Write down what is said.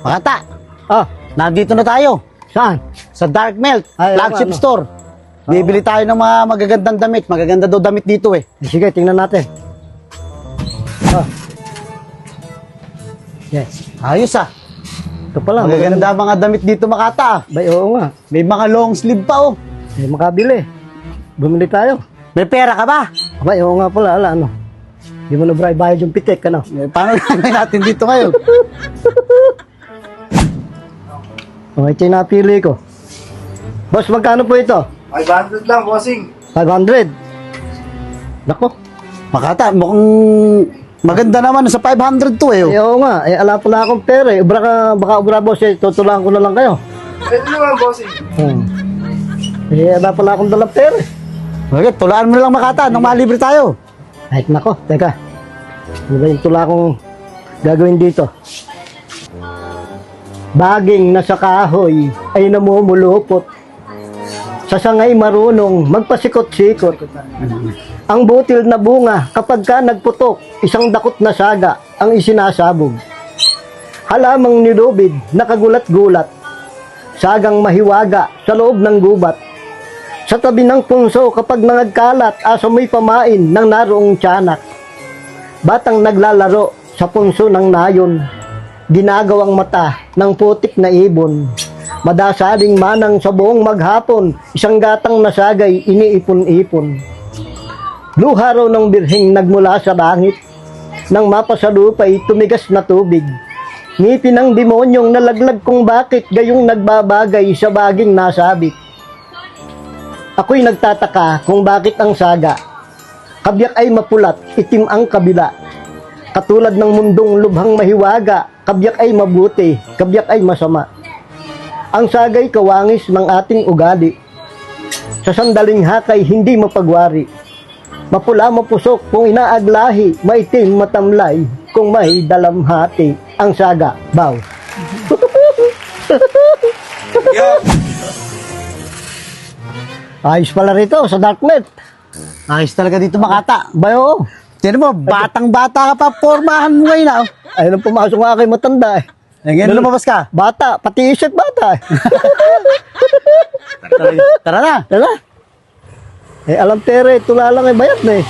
Makata, Ah, nandito na tayo. saan? Sa Dark Melt, Ay, flagship ano? store. Bibili tayo ng mga magagandang damit. Magaganda daw damit dito eh. Sige, tingnan natin. Ah. Yes. Ayos ah. Ito pala. Magaganda mga damit dito, Makata. Bay, oo nga. May mga long sleeve pa oh. Eh, makabili. Bumili tayo. May pera ka ba? Abay, oo nga pala. Ala, ano? Di mo na bayad yung pitik, ano? Eh, paano gagawin natin dito ngayon? Oh, ito yung napili ko. Boss, magkano po ito? 500 lang, bossing. 500. Nako. Makata, mukhang maganda naman sa 500 to eh. Oh. Eh, oo nga. Eh, ala pala akong pera eh. Baka ubra, boss. Eh, tutulangan ko na lang kayo. Pwede naman, bossing. Eh, ala pala akong dalang pera eh. Okay, tulaan mo na lang Makata nung malibre tayo. Ay, nako. Teka. Ano ba yung tula kong gagawin dito? Baging na sa kahoy ay namumulupot. Sa sangay marunong magpasikot-sikot. Ang butil na bunga kapag ka nagputok, isang dakot na saga ang isinasabog. Halamang nilubid, nakagulat-gulat. Sagang mahiwaga sa loob ng gubat. Sa tabi ng punso kapag nangagkalat, aso mo'y pamain ng naroong tiyanak. Batang naglalaro sa punso ng nayon, ginagawang mata ng putik na ibon. Madasaling manang sa buong maghapon, isang gatang nasagay iniipon-ipon. Luha raw ng birheng nagmula sa langit, nang mapasalupay tumigas na tubig. Ngipin ng demonyong nalaglag kung bakit gayong nagbabagay sa baging nasabit. Ako'y nagtataka kung bakit ang saga, kabyak ay mapulat, itim ang kabila. Katulad ng mundong lubhang mahiwaga, kabyak ay mabuti, kabyak ay masama. Ang sagay kawangis ng ating ugali. Sa sandaling hakay hindi mapagwari. Mapula mapusok kung inaaglahi, maitim matamlay kung may dalamhati. Ang saga, baw. Ayos pala rito sa Darknet. Ayos talaga dito Makata. Bayo, Tiyan mo, batang-bata ka pa, pormahan mo ngayon ah. ayun ang pumasok nga kay matanda eh. Eh, ngayon lumabas ka. Bata, pati isip bata eh. Tara na. Tara. Eh, alam tere, tula lang eh, bayat na eh.